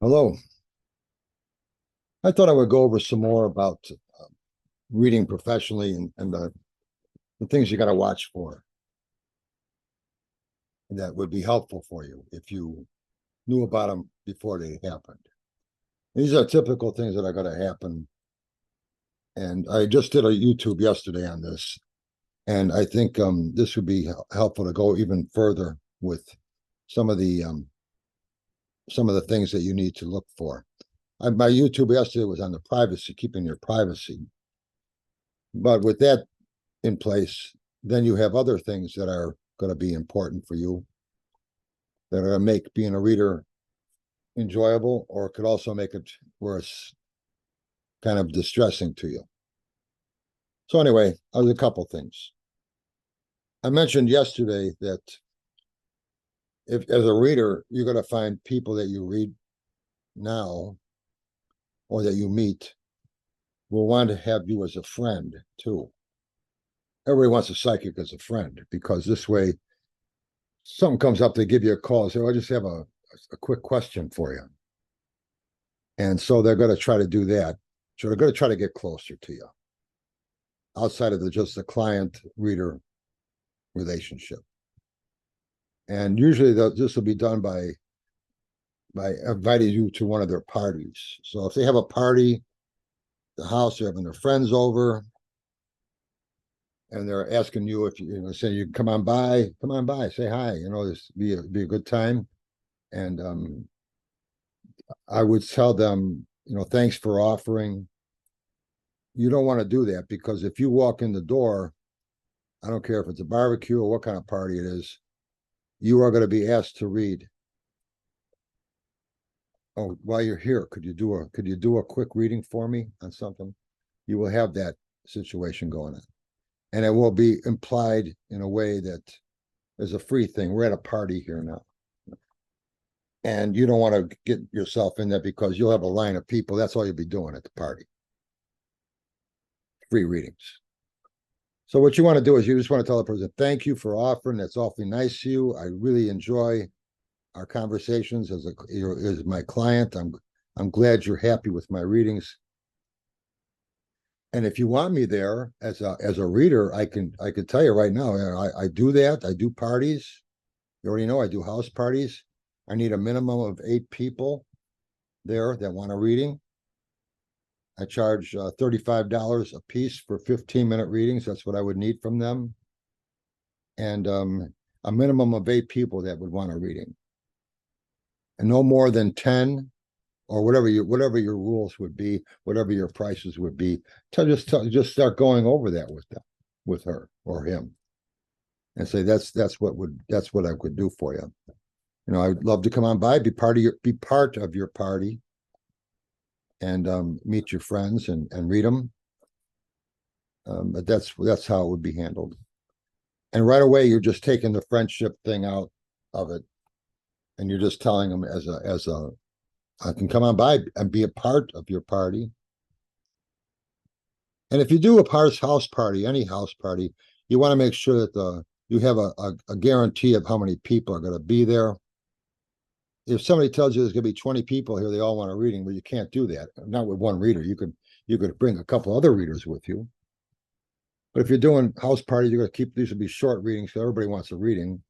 Hello. I thought I would go over some more about reading professionally and the things you got to watch for that would be helpful for you if you knew about them before they happened. These are typical things that are going to happen. And I just did a YouTube yesterday on this. And I think this would be helpful to go even further with some of the things that you need to look for. My YouTube yesterday was on the privacy, keeping your privacy. But with that in place, then you have other things that are going to be important for you that are going to make being a reader enjoyable, or it could also make it where it's kind of distressing to you. So anyway, there's a couple things. I mentioned yesterday that if as a reader, you're going to find people that you read now or that you meet will want to have you as a friend too. Everybody wants a psychic as a friend because this way something comes up, they give you a call. So I just have a quick question for you. And so they're going to try to do that. So they're going to try to get closer to you outside of just the client reader relationship. And usually this will be done by inviting you to one of their parties. So if they have a party, the house, they're having their friends over, and they're asking you if say you come on by, say hi, this be a good time. And I would tell them, thanks for offering. You don't want to do that because if you walk in the door, I don't care if it's a barbecue or what kind of party it is, you are going to be asked to read. Oh, while you're here, could you do a quick reading for me on something? You will have that situation going on. And it will be implied in a way that is a free thing. We're at a party here now. And you don't want to get yourself in there because you'll have a line of people. That's all you'll be doing at the party. Free readings. So what you want to do is you just want to tell the person, thank you for offering. That's awfully nice to you. I really enjoy our conversations as my client. I'm glad you're happy with my readings. And if you want me there as a reader, I can tell you right now, I do that. I do parties. You already know I do house parties. I need a minimum of 8 people there that want a reading. I charge $35 a piece for 15-minute readings. That's what I would need from them. And a minimum of 8 people that would want a reading. And no more than 10 or whatever your rules would be, whatever your prices would be. Just start going over that with them, with her or him. And say that's what I could do for you. I'd love to come on by, be part of your party and meet your friends and read them. But that's how it would be handled. And right away, you're just taking the friendship thing out of it, and you're just telling them I can come on by and be a part of your party. And if you do a house party, any house party, you want to make sure that you have a guarantee of how many people are going to be there. If somebody tells you there's going to be 20 people here, they all want a reading, but you can't do that. Not with one reader. You could bring a couple other readers with you. But if you're doing house parties, you're going to keep these will be short readings because everybody wants a reading.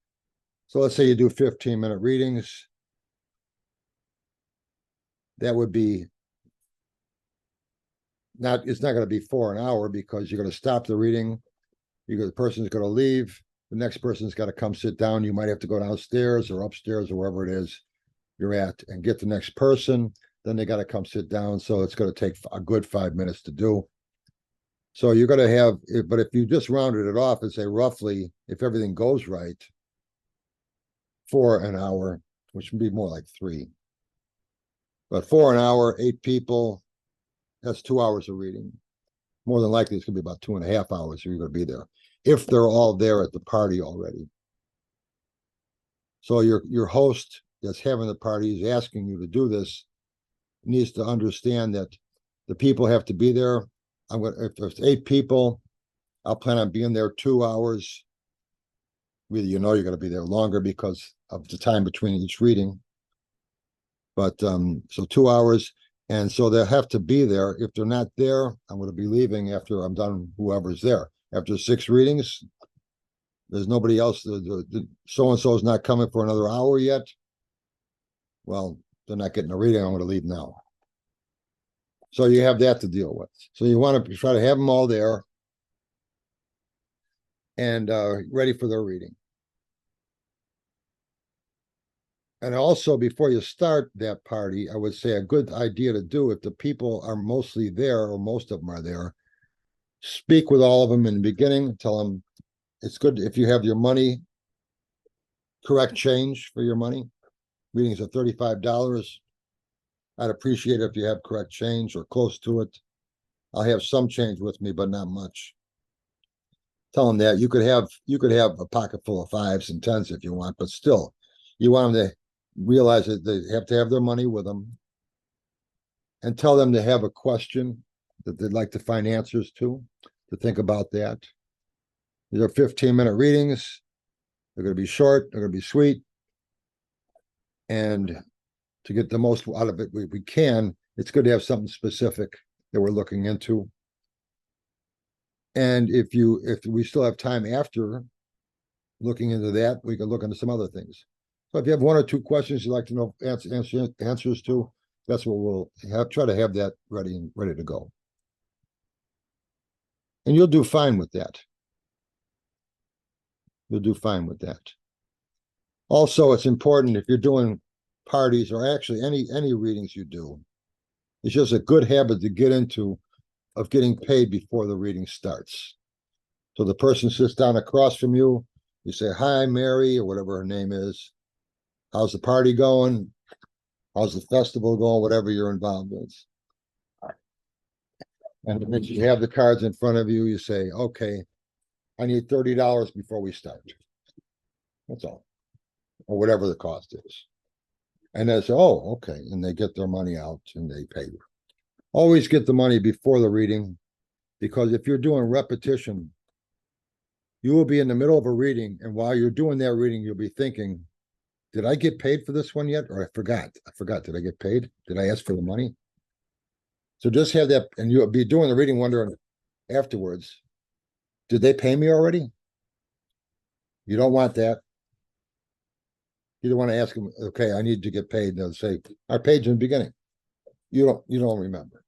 So let's say you do 15-minute readings. That would be it's not going to be for an hour because you're going to stop the reading. The person's going to leave. The next person's got to come sit down. You might have to go downstairs or upstairs or wherever it is you're at and get the next person. Then they got to come sit down. So it's going to take a good 5 minutes to do. So you're going to have, but if you just rounded it off and say roughly, if everything goes right, for an hour, which would be more like 3. But for an hour, 8 people, that's 2 hours of reading. More than likely, it's going to be about 2.5 hours you're going to be there, if they're all there at the party already. So your host that's having the party is asking you to do this needs to understand that the people have to be there. If there's 8 people, I'll plan on being there 2 hours. Really, you're going to be there longer because of the time between each reading. But so 2 hours. And so they'll have to be there. If they're not there, I'm going to be leaving after I'm done, whoever's there. After 6 readings, there's nobody else. The so-and-so is not coming for another hour yet. Well, they're not getting a reading. I'm going to leave now. So you have that to deal with. So you want to try to have them all there and ready for their reading. And also, before you start that party, I would say a good idea to do, if the people are mostly there or most of them are there, speak with all of them in the beginning. Tell them it's good if you have your money, correct change for your money. Readings are $35. I'd appreciate it if you have correct change or close to it. I'll have some change with me, but not much. Tell them that you could have a pocket full of 5s and 10s if you want, but still, you want them to realize that they have to have their money with them, and tell them to have a question that they'd like to find answers to think about that. These are 15-minute readings. They're going to be short. They're going to be sweet. And to get the most out of it we can, it's good to have something specific that we're looking into. And if we still have time after looking into that, we can look into some other things. So if you have 1 or 2 questions you'd like to know answers to, that's what we'll have. Try to have that ready to go. And you'll do fine with that. You'll do fine with that. Also, it's important if you're doing parties or actually any readings you do, it's just a good habit to get into of getting paid before the reading starts. So the person sits down across from you, you say, "Hi, Mary," or whatever her name is. "How's the party going? How's the festival going?" Whatever you're involved with. And when you have the cards in front of you, you say, "Okay, I need $30 before we start." That's all. Or whatever the cost is. And they say, "Oh, okay." And they get their money out and they pay you. Always get the money before the reading, because if you're doing repetition, you will be in the middle of a reading, and while you're doing that reading, you'll be thinking, "Did I get paid for this one yet?" Or I forgot. Did I get paid? Did I ask for the money? So just have that, and you'll be doing the reading wondering afterwards, did they pay me already? You don't want that. You don't want to ask them, "Okay, I need to get paid." And they'll say, "I paid you in the beginning." You don't remember.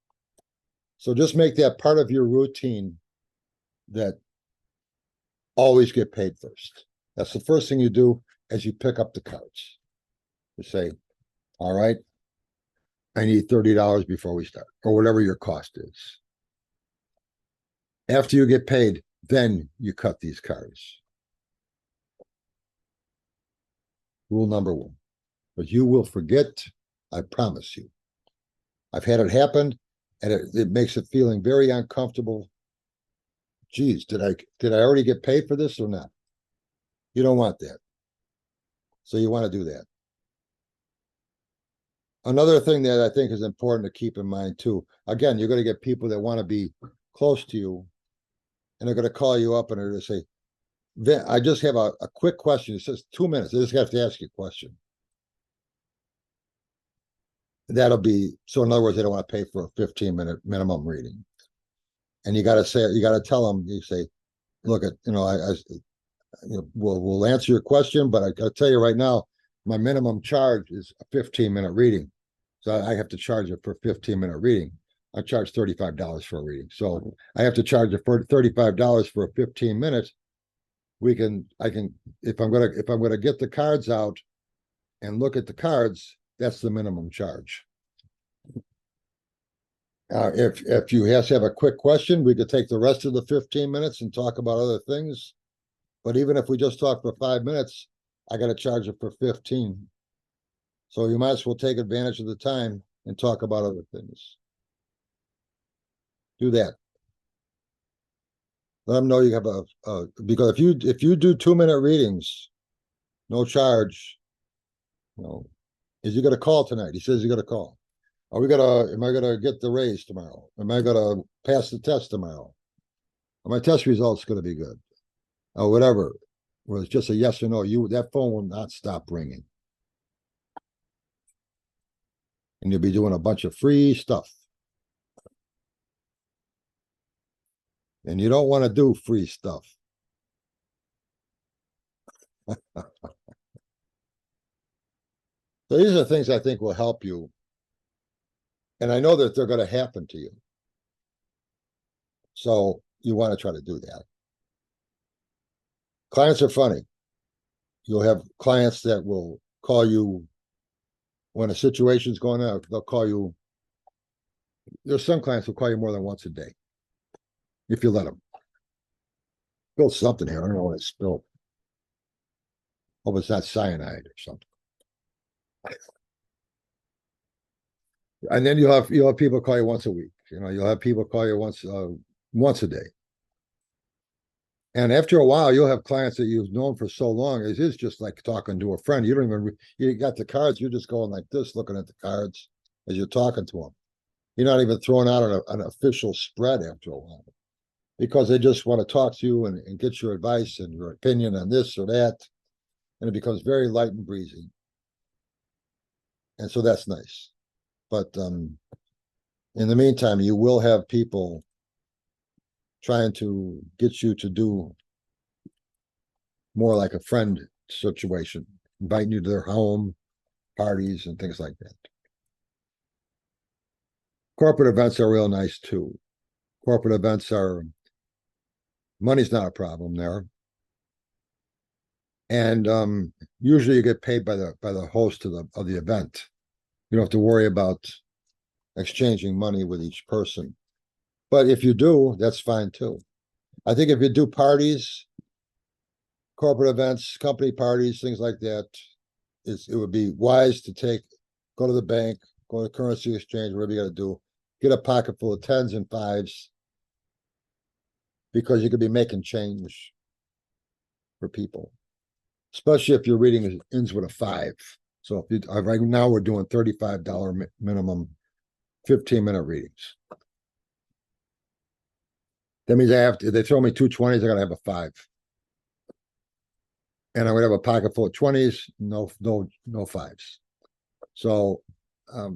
So just make that part of your routine, that always get paid first. That's the first thing you do as you pick up the cards. You say, "All right, I need $30 before we start," or whatever your cost is. After you get paid, then you cut these cards. Rule number 1. But you will forget, I promise you. I've had it happen, and it makes it feeling very uncomfortable. Geez, did I already get paid for this or not? You don't want that. So you want to do that. Another thing that I think is important to keep in mind too, again, you're going to get people that want to be close to you, and they're going to call you up and they're going to say, "I just have a quick question." It says 2 minutes. They just have to ask you a question. That'll be, so in other words, they don't want to pay for a 15-minute minimum reading. And you got to tell them, you say, "Look, we'll answer your question, but I got to tell you right now, my minimum charge is a 15-minute reading. So I have to charge it for a 15-minute reading. I charge $35 for a reading. So I have to charge it for $35 for a 15 minutes. If I'm gonna get the cards out and look at the cards, that's the minimum charge. If you have to have a quick question, we could take the rest of the 15 minutes and talk about other things. But even if we just talk for 5 minutes, I got to charge it for 15. So you might as well take advantage of the time and talk about other things. Do that. Let them know you have because if you do 2-minute readings, no charge, is he going to call tonight? He says he's going to call. Am I going to get the raise tomorrow? Am I going to pass the test tomorrow? Are my test results going to be good? Or whatever. Well, it's just a yes or no. That phone will not stop ringing. And you'll be doing a bunch of free stuff. And you don't want to do free stuff. So these are things I think will help you. And I know that they're going to happen to you. So you want to try to do that. Clients are funny. You'll have clients that will call you when a situation's going on. They'll call you. There's some clients who call you more than once a day, if you let them. Spilled something here. I don't know what I spilled. Hope it's not cyanide or something. And then you'll have people call you once a week. You'll have people call you once a day. And after a while, you'll have clients that you've known for so long. It is just like talking to a friend. You don't even you got the cards. You're just going like this, looking at the cards as you're talking to them. You're not even throwing out an official spread after a while, because they just want to talk to you and get your advice and your opinion on this or that. And it becomes very light and breezy. And so that's nice. But in the meantime, you will have people trying to get you to do more like a friend situation, inviting you to their home, parties, and things like that. Corporate events are real nice too. Corporate events money's not a problem there. And usually you get paid by the host of the event. You don't have to worry about exchanging money with each person. But if you do, that's fine too. I think if you do parties, corporate events, company parties, things like that, it would be wise to go to the bank, go to currency exchange, whatever you got to do, get a pocket full of tens and fives, because you could be making change for people, especially if your reading ends with a 5. So if right now we're doing $35 minimum, 15-minute readings. That means if they throw me 2 20s, I gotta have a 5. And I would have a pocket full of 20s, no 5s. So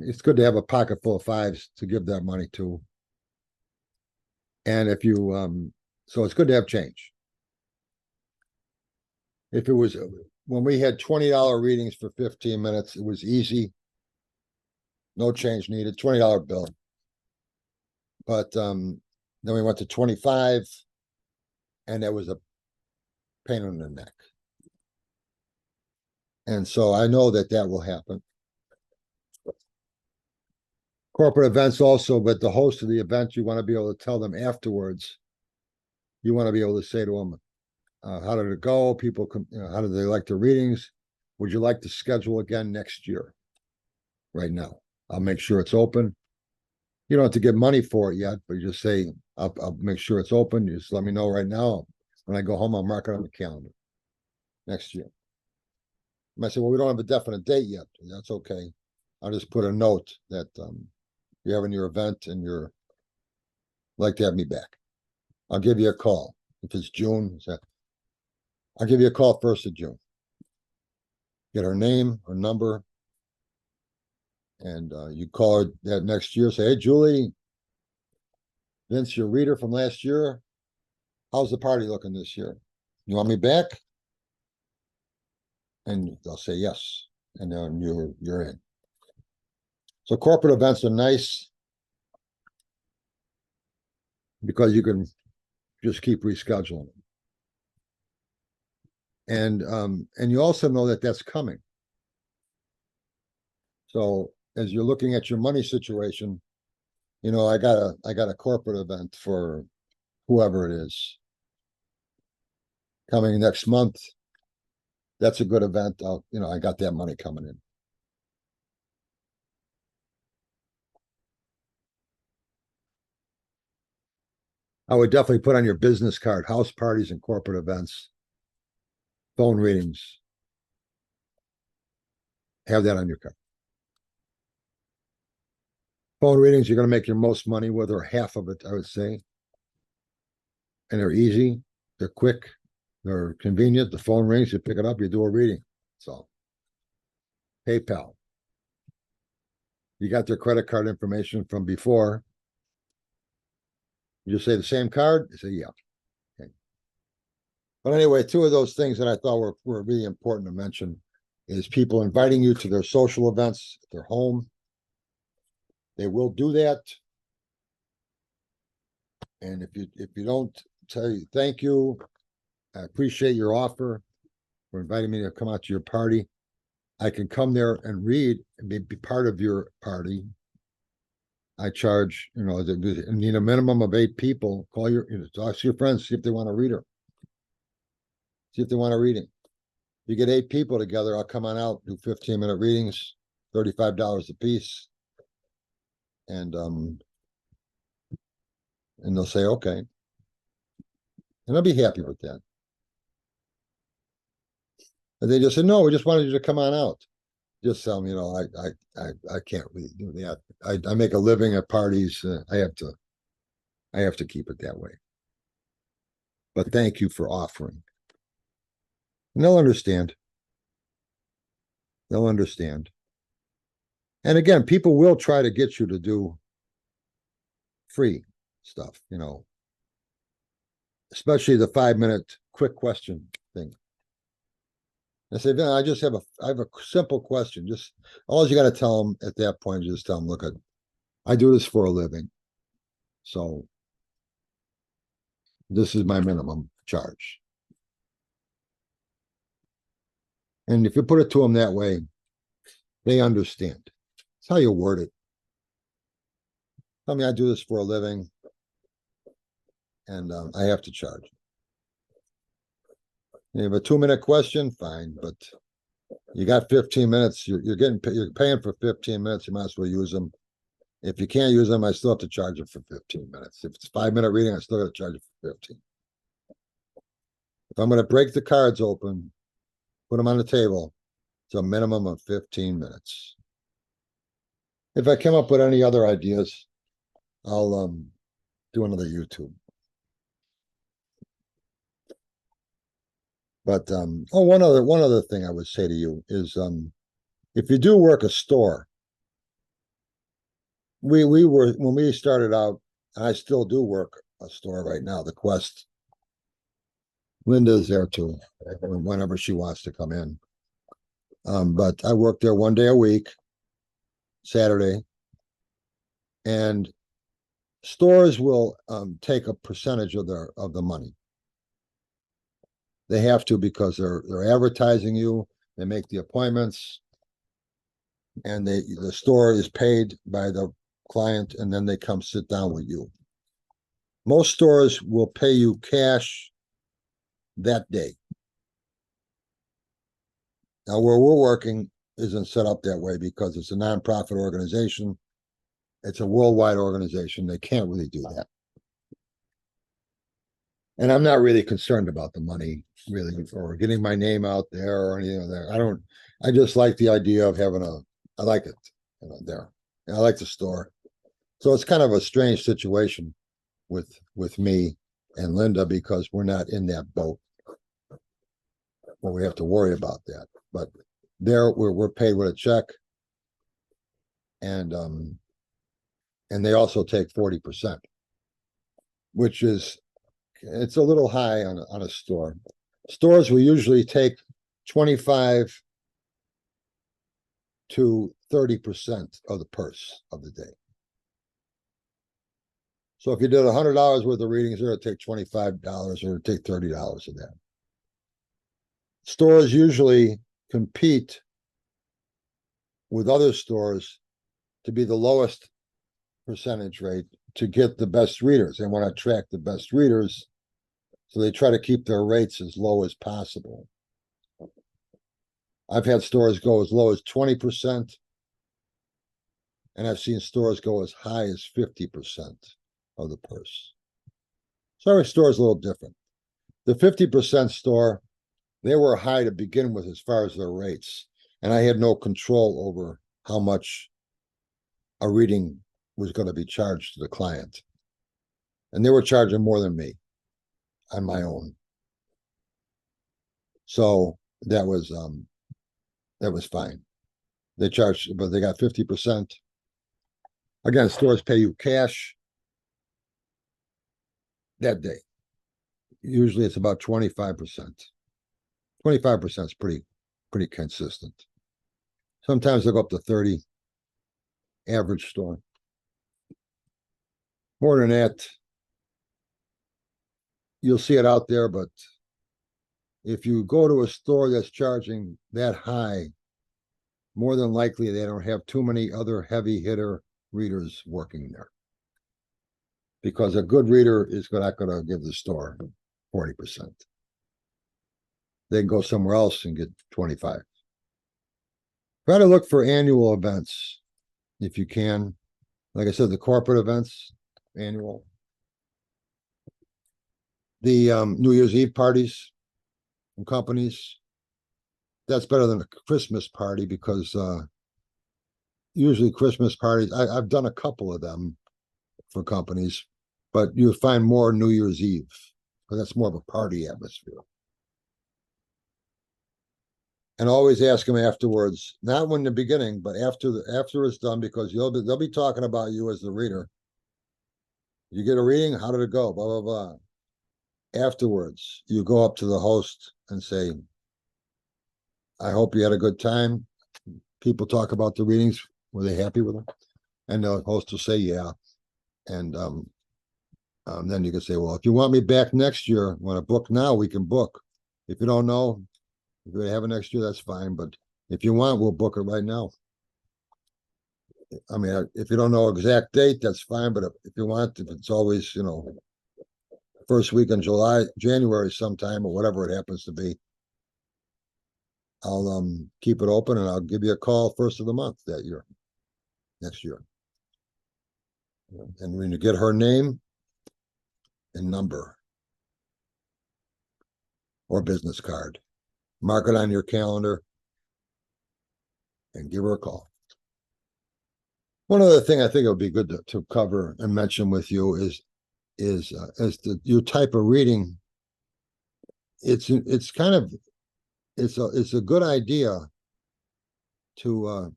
it's good to have a pocket full of 5s to give that money to. And if you so it's good to have change. If it was when we had $20 readings for 15 minutes, it was easy, no change needed, $20 bill. But then we went to 25, and that was a pain in the neck. And so I know that will happen. Corporate events also, but the host of the event, you want to be able to tell them afterwards. You want to be able to say to them, how did it go? People, how do they like the readings? Would you like to schedule again next year? Right now, I'll make sure it's open. You don't have to get money for it yet, but you just say, I'll make sure it's open. You just let me know right now. When I go home, I'll mark it on the calendar next year. You might say, well, we don't have a definite date yet. That's okay. I'll just put a note that you're having your event and you're like to have me back. I'll give you a call. If it's June, I'll give you a call 1st of June. Get her name, her number, and you call her that next year. Say, hey, Julie, Vince, your reader from last year. How's the party looking this year? You want me back? And they'll say yes, and then you're in. So corporate events are nice because you can just keep rescheduling them. And you also know that that's coming. So as you're looking at your money situation, I got a corporate event for whoever it is coming next month. That's a good event. I got that money coming in. I would definitely put on your business card, house parties and corporate events, phone readings. Have that on your card. Phone readings, you're going to make your most money with, or half of it, I would say. And they're easy, they're quick, they're convenient. The phone rings, you pick it up, you do a reading. So, PayPal. You got their credit card information from before. You just say the same card. You say, yeah. Okay. But anyway, two of those things that I thought were really important to mention is people inviting you to their social events at their home. They will do that. And if you don't tell you thank you, I appreciate your offer for inviting me to come out to your party. I can come there and read and be part of your party. I charge, need a minimum of 8 people. Call talk to your friends, see if they want to read her. See if they want a reading. You get 8 people together, I'll come on out, do 15-minute readings, $35 a piece. And they'll say, okay. And I'll be happy with that. And they just said, no, we just wanted you to come on out. Just tell them, I can't really do that. I make a living at parties. I have to keep it that way. But thank you for offering. And they'll understand. They'll understand. And again, people will try to get you to do free stuff, especially the 5-minute quick question thing. I say, I have a simple question. Just all you got to tell them at that point is just tell them, look, I do this for a living. So this is my minimum charge. And if you put it to them that way, they understand. It's how you word it. Tell me I do this for a living and I have to charge. You have a 2-minute question, fine, but you got 15 minutes. You're paying for 15 minutes. You might as well use them. If you can't use them, I still have to charge you for 15 minutes. If it's a 5-minute reading, I still got to charge you for 15. If I'm going to break the cards open, put them on the table, it's a minimum of 15 minutes. If I come up with any other ideas, I'll do another YouTube. But one other thing I would say to you is if you do work a store, we were when we started out, and I still do work a store right now, the Quest. Linda's there too, whenever she wants to come in. But I work there one day a week, Saturday, and stores will take a percentage of the money. They have to because they're advertising you. They make the appointments, and the store is paid by the client, and then they come sit down with you. Most stores will pay you cash that day. Now, where we're working isn't set up that way because it's a nonprofit organization. It's a worldwide organization. They can't really do that. And I'm not really concerned about the money, really, or getting my name out there or anything like that. I just like the idea of I like it, there. And I like the store. So it's kind of a strange situation with me and Linda because we're not in that boat where we have to worry about that. But there we're paid with a check, and they also take 40%, which it's a little high on a store. Stores will usually take 25 to 30% of the purse of the day. So if you did $100 worth of readings, it'll take $25 or take $30 of that. Stores usually compete with other stores to be the lowest percentage rate to get the best readers. They want to attract the best readers, so they try to keep their rates as low as possible. I've had stores go as low as 20%, and I've seen stores go as high as 50% of the purse. So every store is a little different. The 50% store, they were high to begin with as far as their rates, and I had no control over how much a reading was going to be charged to the client. And they were charging more than me on my own. So that was fine. They charged, but they got 50%. Again, stores pay you cash that day. Usually it's about 25%. 25% is pretty consistent. Sometimes they'll go up to 30, average store. More than that, you'll see it out there, but if you go to a store that's charging that high, more than likely they don't have too many other heavy hitter readers working there. Because a good reader is not going to give the store 40%. They can go somewhere else and get 25. Try to look for annual events if you can. Like I said, the corporate events, annual. The New Year's Eve parties from companies. That's better than a Christmas party because usually Christmas parties, I've done a couple of them for companies, but you find more New Year's Eve because that's more of a party atmosphere. And always ask them afterwards, not when the beginning, but after it's done, because they'll be talking about you as the reader. You get a reading, how did it go? Blah, blah, blah. Afterwards, you go up to the host and say, I hope you had a good time. People talk about the readings. Were they happy with them? And the host will say, yeah. And then you can say, well, if you want me back next year, want to book now, we can book. If you don't know, if you have it next year, that's fine. But if you want, we'll book it right now. I mean, if you don't know exact date, that's fine. But if you want, if it's always, first week in January sometime, or whatever it happens to be, I'll keep it open and I'll give you a call first of the month that year, next year. And when you get her name and number or business card, mark it on your calendar and give her a call. One other thing I think it would be good to cover and mention with you is your type of reading. It's a good idea to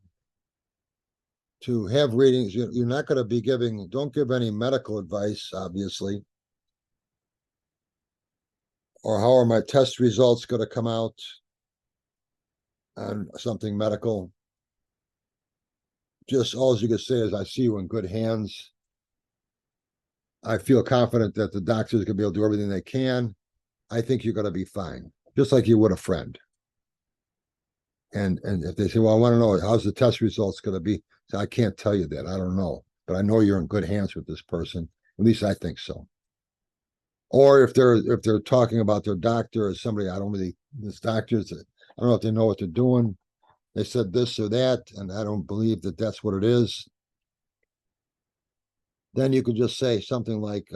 have readings. You're not going to be don't give any medical advice, obviously, or how are my test results going to come out on something medical. Just all you can say is, I see you in good hands. I feel confident that the doctors are going to be able to do everything they can. I think you're going to be fine, just like you would a friend. And if they say, well, I want to know, how's the test results going to be? So I can't tell you that. I don't know. But I know you're in good hands with this person. At least I think so. Or if they're talking about their doctor or somebody, this doctor's, I don't know if they know what they're doing. They said this or that, and I don't believe that that's what it is. Then you could just say something like,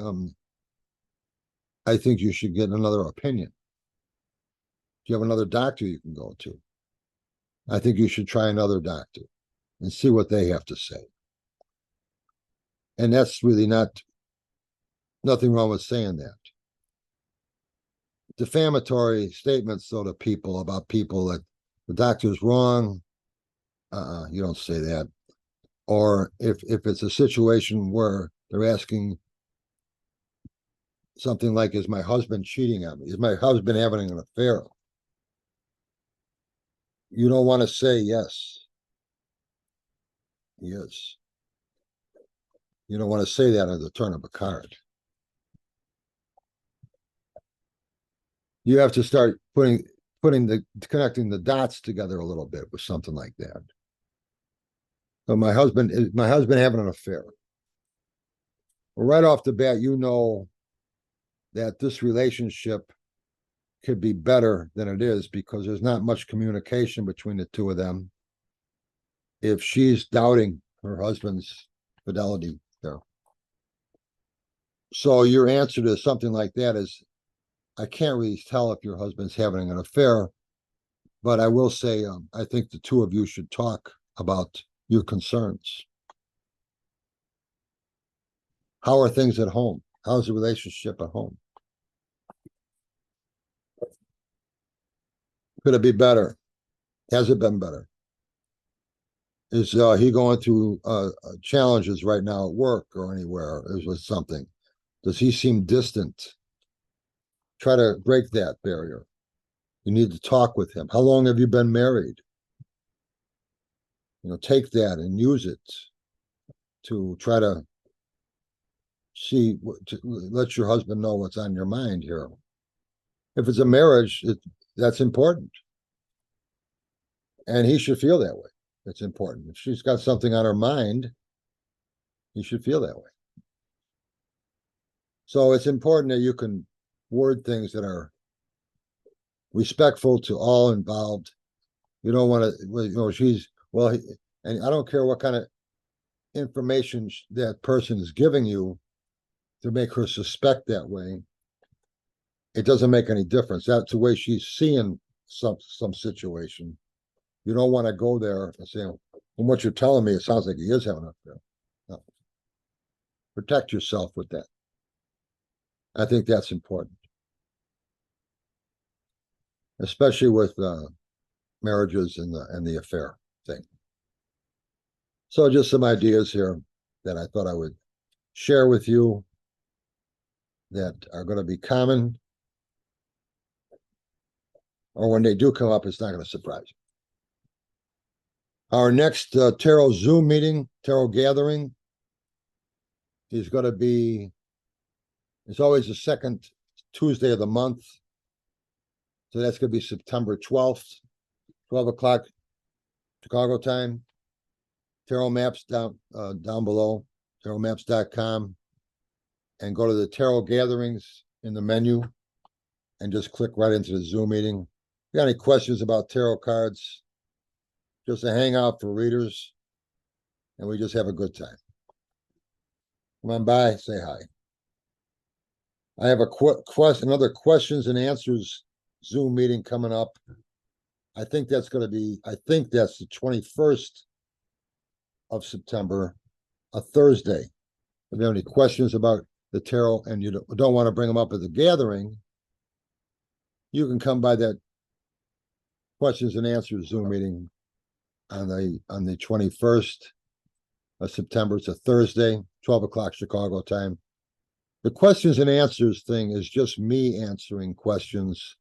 I think you should get another opinion. Do you have another doctor you can go to? I think you should try another doctor and see what they have to say. And that's really nothing wrong with saying that. Defamatory statements, though, to people about people that the doctor's wrong, you don't say that. Or if it's a situation where they're asking something like, is my husband cheating on me? Is my husband having an affair? You don't want to say yes. Yes. You don't want to say that on the turn of a card. You have to start connecting the dots together a little bit with something like that. So my husband having an affair. Well, right off the bat, you know that this relationship could be better than it is because there's not much communication between the two of them. If she's doubting her husband's fidelity there. So your answer to something like that is, I can't really tell if your husband's having an affair, but I will say, I think the two of you should talk about your concerns. How are things at home? How's the relationship at home? Could it be better? Has it been better? Is he going through challenges right now at work or anywhere? Is with something? Does he seem distant? Try to break that barrier. You need to talk with him. How long have you been married? Take that and use it to try to see, to let your husband know what's on your mind here. If it's a marriage, that's important. And he should feel that way. It's important. If she's got something on her mind, he should feel that way. So it's important that you can word things that are respectful to all involved. You don't want to, and I don't care what kind of information that person is giving you to make her suspect that way. It doesn't make any difference. That's the way she's seeing some situation. You don't want to go there and say, from what you're telling me, it sounds like he is having an affair. No. Protect yourself with that. I think that's important, especially with marriages and the affair thing. So just some ideas here that I thought I would share with you that are going to be common, or when they do come up, it's not going to surprise you. Our next tarot Zoom meeting, tarot gathering, is going to be, it's always the second Tuesday of the month. So that's going to be September 12th, 12 o'clock Chicago time. Tarot maps down below, tarotmaps.com, and go to the tarot gatherings in the menu and just click right into the Zoom meeting. If you got any questions about tarot cards, just a hangout for readers, and we just have a good time. Come on by, say hi. I have another questions and answers Zoom meeting coming up. I think that's the 21st of September, a Thursday. If you have any questions about the tarot and you don't want to bring them up at the gathering, you can come by that questions and answers Zoom meeting on the 21st of September. It's a Thursday, 12 o'clock Chicago time. The questions and answers thing is just me answering questions.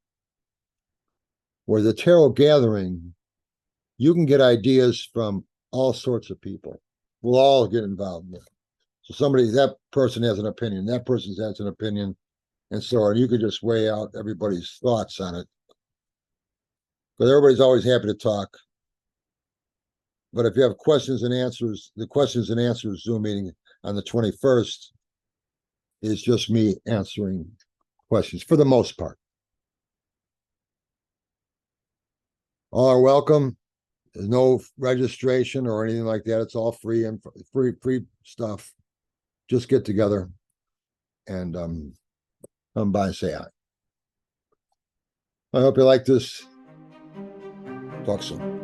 Where the tarot gathering, you can get ideas from all sorts of people. We'll all get involved in it. So that person has an opinion, that person has an opinion, and so on. You could just weigh out everybody's thoughts on it. Because everybody's always happy to talk. But if you have questions and answers, the questions and answers Zoom meeting on the 21st is just me answering questions for the most part. All are welcome. There's no registration or anything like that. It's all free and free stuff. Just get together and come by and say hi. I hope you like this. Talk soon.